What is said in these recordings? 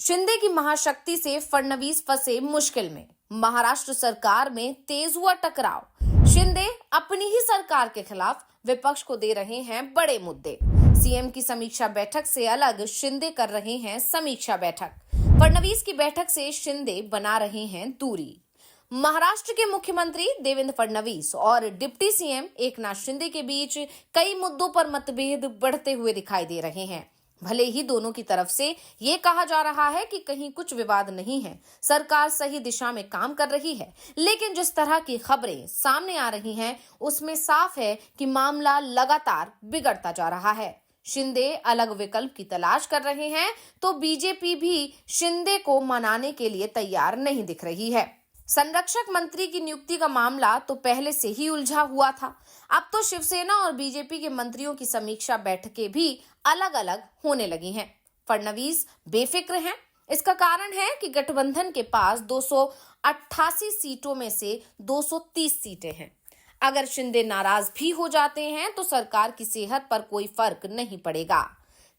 शिंदे की महाशक्ति से फडणवीस फंसे मुश्किल में। महाराष्ट्र सरकार में तेज हुआ टकराव। शिंदे अपनी ही सरकार के खिलाफ विपक्ष को दे रहे हैं बड़े मुद्दे। सीएम की समीक्षा बैठक से अलग शिंदे कर रहे हैं समीक्षा बैठक। फडणवीस की बैठक से शिंदे बना रहे हैं दूरी। महाराष्ट्र के मुख्यमंत्री देवेंद्र फडणवीस और डिप्टी सीएम एकनाथ शिंदे के बीच कई मुद्दों पर मतभेद बढ़ते हुए दिखाई दे रहे हैं। भले ही दोनों की तरफ से ये कहा जा रहा है कि कहीं कुछ विवाद नहीं है, सरकार सही दिशा में काम कर रही है, लेकिन जिस तरह की खबरें सामने आ रही हैं, उसमें साफ है कि मामला लगातार बिगड़ता जा रहा है। शिंदे अलग विकल्प की तलाश कर रहे हैं, तो बीजेपी भी शिंदे को मनाने के लिए तैयार नहीं दिख रही है। संरक्षक मंत्री की नियुक्ति का मामला तो पहले से ही उलझा हुआ था। अब तो शिवसेना और बीजेपी के मंत्रियों की समीक्षा बैठकें भी अलग अलग होने लगी हैं। फडणवीस बेफिक्र हैं। इसका कारण है कि गठबंधन के पास 288 सीटों में से 230 सीटें हैं। अगर शिंदे नाराज भी हो जाते हैं तो सरकार की सेहत पर कोई फर्क नहीं पड़ेगा,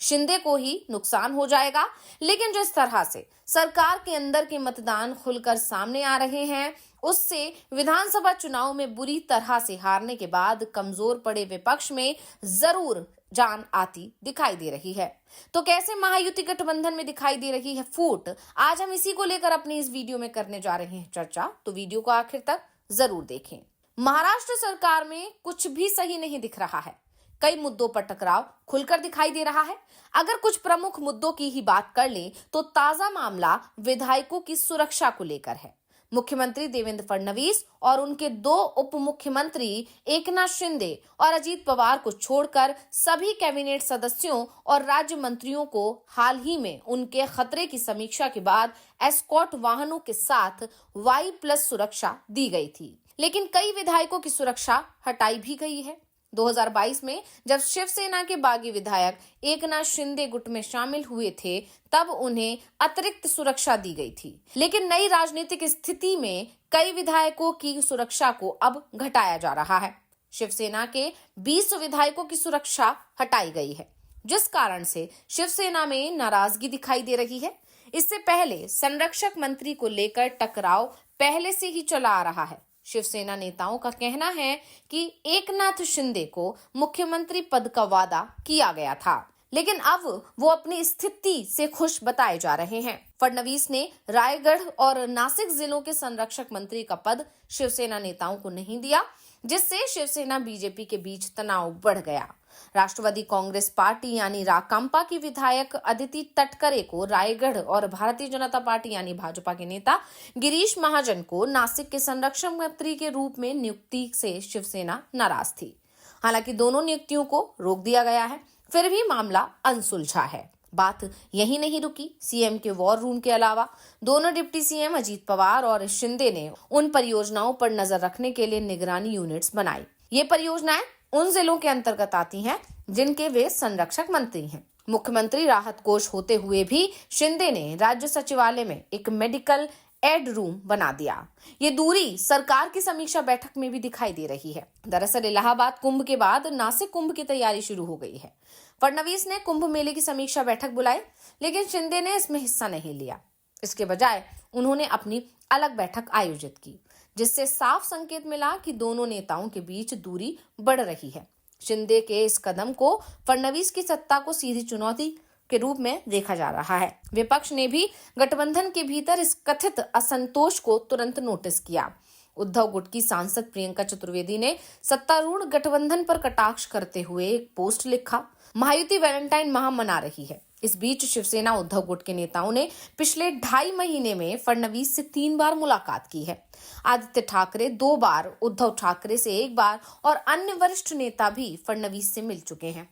शिंदे को ही नुकसान हो जाएगा। लेकिन जिस तरह से सरकार के अंदर के मतदान खुलकर सामने आ रहे हैं, उससे विधानसभा चुनाव में बुरी तरह से हारने के बाद कमजोर पड़े विपक्ष में जरूर जान आती दिखाई दे रही है। तो कैसे महायुति गठबंधन में दिखाई दे रही है फूट, आज हम इसी को लेकर अपनी इस वीडियो में करने जा रहे हैं चर्चा। तो वीडियो को आखिर तक जरूर देखें। महाराष्ट्र सरकार में कुछ भी सही नहीं दिख रहा है। कई मुद्दों पर टकराव खुलकर दिखाई दे रहा है। अगर कुछ प्रमुख मुद्दों की ही बात कर लें तो ताजा मामला विधायकों की सुरक्षा को लेकर है। मुख्यमंत्री देवेंद्र फडणवीस और उनके दो उप मुख्यमंत्री एकनाथ शिंदे और अजीत पवार को छोड़कर सभी कैबिनेट सदस्यों और राज्य मंत्रियों को हाल ही में उनके खतरे की समीक्षा के बाद एस्कॉर्ट वाहनों के साथ Y+ सुरक्षा दी गई थी, लेकिन कई विधायकों की सुरक्षा हटाई भी गई है। 2022 में जब शिवसेना के बागी विधायक एकनाथ शिंदे गुट में शामिल हुए थे, तब उन्हें अतिरिक्त सुरक्षा दी गई थी। लेकिन नई राजनीतिक स्थिति में कई विधायकों की सुरक्षा को अब घटाया जा रहा है। शिवसेना के 20 विधायकों की सुरक्षा हटाई गई है, जिस कारण से शिवसेना में नाराजगी दिखाई दे रही है। इससे पहले संरक्षक मंत्री को लेकर टकराव पहले से ही चला आ रहा है। शिवसेना नेताओं का कहना है कि एकनाथ शिंदे को मुख्यमंत्री पद का वादा किया गया था, लेकिन अब वो अपनी स्थिति से खुश बताए जा रहे हैं। फडणवीस ने रायगढ़ और नासिक जिलों के संरक्षक मंत्री का पद शिवसेना नेताओं को नहीं दिया, जिससे शिवसेना बीजेपी के बीच तनाव बढ़ गया। राष्ट्रवादी कांग्रेस पार्टी यानी राकांपा की विधायक अदिति तटकरे को रायगढ़ और भारतीय जनता पार्टी यानी भाजपा के नेता गिरीश महाजन को नासिक के संरक्षण मंत्री के रूप में नियुक्ति से शिवसेना नाराज थी। हालांकि दोनों नियुक्तियों को रोक दिया गया है, फिर भी मामला अनसुलझा है। बात यही नहीं रुकी। सीएम के वॉर रूम के अलावा दोनों डिप्टी सीएम अजीत पवार और शिंदे ने उन परियोजनाओं पर नजर रखने के लिए निगरानी यूनिट्स बनाई। ये परियोजनाएं उन जिलों के अंतर्गत आती हैं जिनके वे संरक्षक मंत्री हैं। मुख्यमंत्री राहत कोष होते हुए भी शिंदे ने राज्य सचिवालय में एक मेडिकल एड रूम बना दिया। ये दूरी सरकार की समीक्षा बैठक में भी दिखाई दे रही है। दरअसल इलाहाबाद कुंभ के बाद नासिक कुंभ की तैयारी शुरू हो गई है। फडणवीस ने कुंभ मेले की समीक्षा बैठक बुलाई, लेकिन शिंदे ने इसमें हिस्सा नहीं लिया। इसके बजाय उन्होंने अपनी अलग बैठक आयोजित की, जिससे साफ संकेत मिला कि दोनों नेताओं के बीच दूरी बढ़ रही है। शिंदे के इस कदम को फडणवीस की सत्ता को सीधी चुनौती के रूप में देखा जा रहा है। विपक्ष ने भी गठबंधन के भीतर इस कथित असंतोष को तुरंत नोटिस किया। उद्धव गुट की सांसद प्रियंका चतुर्वेदी ने सत्तारूढ़ गठबंधन पर कटाक्ष करते हुए एक पोस्ट लिखा। महायुति वैलेंटाइन माह मना रही है। इस बीच शिवसेना उद्धव गुट के नेताओं ने पिछले 2.5 महीने में फडणवीस से 3 बार मुलाकात की है। आदित्य ठाकरे 2 बार, उद्धव ठाकरे से 1 बार और अन्य वरिष्ठ नेता भी फडणवीस से मिल चुके हैं।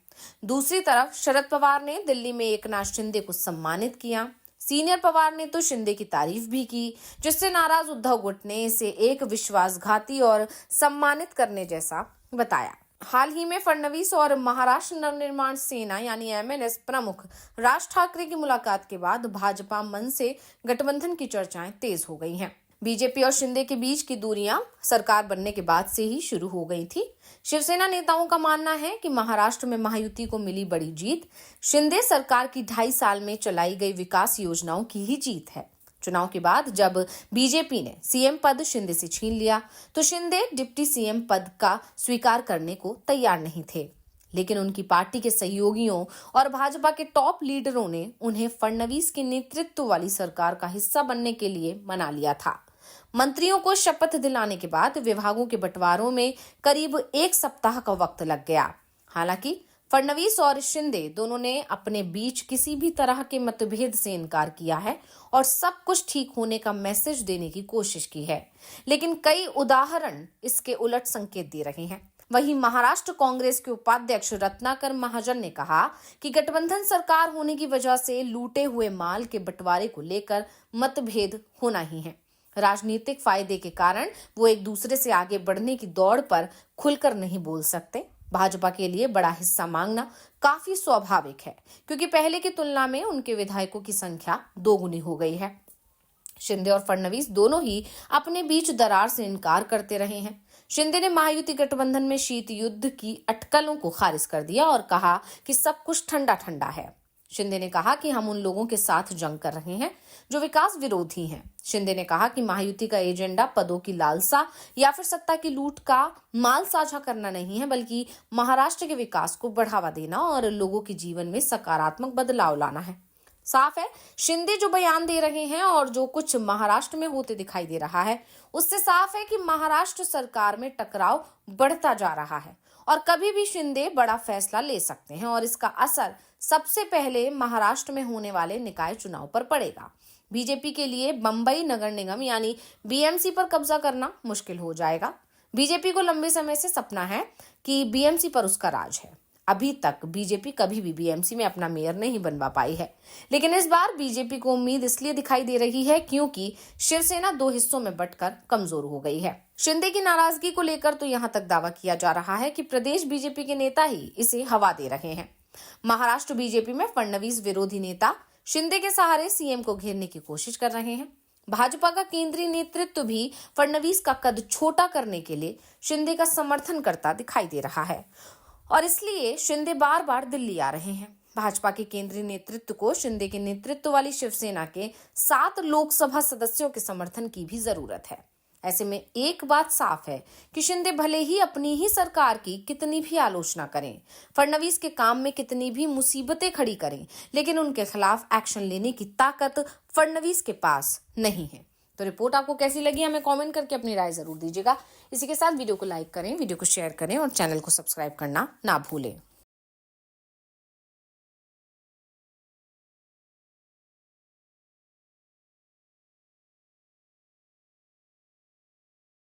दूसरी तरफ शरद पवार ने दिल्ली में एकनाथ शिंदे को सम्मानित किया। सीनियर पवार ने तो शिंदे की तारीफ भी की, जिससे नाराज उद्धव गुट ने इसे एक विश्वासघाती और सम्मानित करने जैसा बताया। हाल ही में फडणवीस और महाराष्ट्र नवनिर्माण सेना यानी MNS प्रमुख राज ठाकरे की मुलाकात के बाद भाजपा मन से गठबंधन की चर्चाएं तेज हो गई हैं। बीजेपी और शिंदे के बीच की दूरियां सरकार बनने के बाद से ही शुरू हो गई थी। शिवसेना नेताओं का मानना है कि महाराष्ट्र में महायुति को मिली बड़ी जीत शिंदे सरकार की 2.5 साल में चलाई गई विकास योजनाओं की ही जीत है। चुनाव के बाद जब बीजेपी ने सीएम पद शिंदे से छीन लिया तो शिंदे डिप्टी सीएम पद का स्वीकार करने को तैयार नहीं थे, लेकिन उनकी पार्टी के सहयोगियों और भाजपा के टॉप लीडरों ने उन्हें फडणवीस के नेतृत्व वाली सरकार का हिस्सा बनने के लिए मना लिया था। मंत्रियों को शपथ दिलाने के बाद विभागों के बंटवारों में करीब 1 सप्ताह का वक्त लग गया। हालांकि फडणवीस और शिंदे दोनों ने अपने बीच किसी भी तरह के मतभेद से इनकार किया है और सब कुछ ठीक होने का मैसेज देने की कोशिश की है, लेकिन कई उदाहरण इसके उलट संकेत दे रहे हैं। वहीं महाराष्ट्र कांग्रेस के उपाध्यक्ष रत्नाकर महाजन ने कहा कि गठबंधन सरकार होने की वजह से लूटे हुए माल के बंटवारे को लेकर मतभेद होना ही है। राजनीतिक फायदे के कारण वो एक दूसरे से आगे बढ़ने की दौड़ पर खुलकर नहीं बोल सकते। भाजपा के लिए बड़ा हिस्सा मांगना काफी स्वाभाविक है, क्योंकि पहले की तुलना में उनके विधायकों की संख्या 2 गुनी हो गई है। शिंदे और फडणवीस दोनों ही अपने बीच दरार से इनकार करते रहे हैं। शिंदे ने महायुति गठबंधन में शीत युद्ध की अटकलों को खारिज कर दिया और कहा कि सब कुछ ठंडा ठंडा है। शिंदे ने कहा कि हम उन लोगों के साथ जंग कर रहे हैं जो विकास विरोधी हैं। शिंदे ने कहा कि महायुति का एजेंडा पदों की लालसा या फिर सत्ता की लूट का माल साझा करना नहीं है, बल्कि महाराष्ट्र के विकास को बढ़ावा देना और लोगों के जीवन में सकारात्मक बदलाव लाना है। साफ है, शिंदे जो बयान दे रहे हैं और जो कुछ महाराष्ट्र में होते दिखाई दे रहा है, उससे साफ है कि महाराष्ट्र सरकार में टकराव बढ़ता जा रहा है और कभी भी शिंदे बड़ा फैसला ले सकते हैं और इसका असर सबसे पहले महाराष्ट्र में होने वाले निकाय चुनाव पर पड़ेगा। बीजेपी के लिए बंबई नगर निगम यानी बीएमसी पर कब्जा करना मुश्किल हो जाएगा। बीजेपी को लंबे समय से सपना है कि बीएमसी पर उसका राज है। अभी तक बीजेपी कभी भी बीएमसी में अपना मेयर नहीं बनवा पाई है, लेकिन इस बार बीजेपी को उम्मीद इसलिए दिखाई दे रही है क्योंकि शिवसेना 2 हिस्सों में बंटकर कमजोर हो गई है। शिंदे की नाराजगी को लेकर तो यहां तक दावा किया जा रहा है कि प्रदेश बीजेपी के नेता ही इसे हवा दे रहे हैं। महाराष्ट्र बीजेपी में फडणवीस विरोधी नेता शिंदे के सहारे सीएम को घेरने की कोशिश कर रहे हैं। भाजपा का केंद्रीय नेतृत्व भी फडणवीस का कद छोटा करने के लिए शिंदे का समर्थन करता दिखाई दे रहा है और इसलिए शिंदे बार बार दिल्ली आ रहे हैं। भाजपा के केंद्रीय नेतृत्व को शिंदे के नेतृत्व वाली शिवसेना के 7 लोकसभा सदस्यों के समर्थन की भी जरूरत है। ऐसे में एक बात साफ है कि शिंदे भले ही अपनी ही सरकार की कितनी भी आलोचना करें, फडणवीस के काम में कितनी भी मुसीबतें खड़ी करें, लेकिन उनके खिलाफ एक्शन लेने की ताकत फडणवीस के पास नहीं है। तो रिपोर्ट आपको कैसी लगी हमें कमेंट करके अपनी राय जरूर दीजिएगा। इसी के साथ वीडियो को लाइक करें, वीडियो को शेयर करें और चैनल को सब्सक्राइब करना ना भूलें।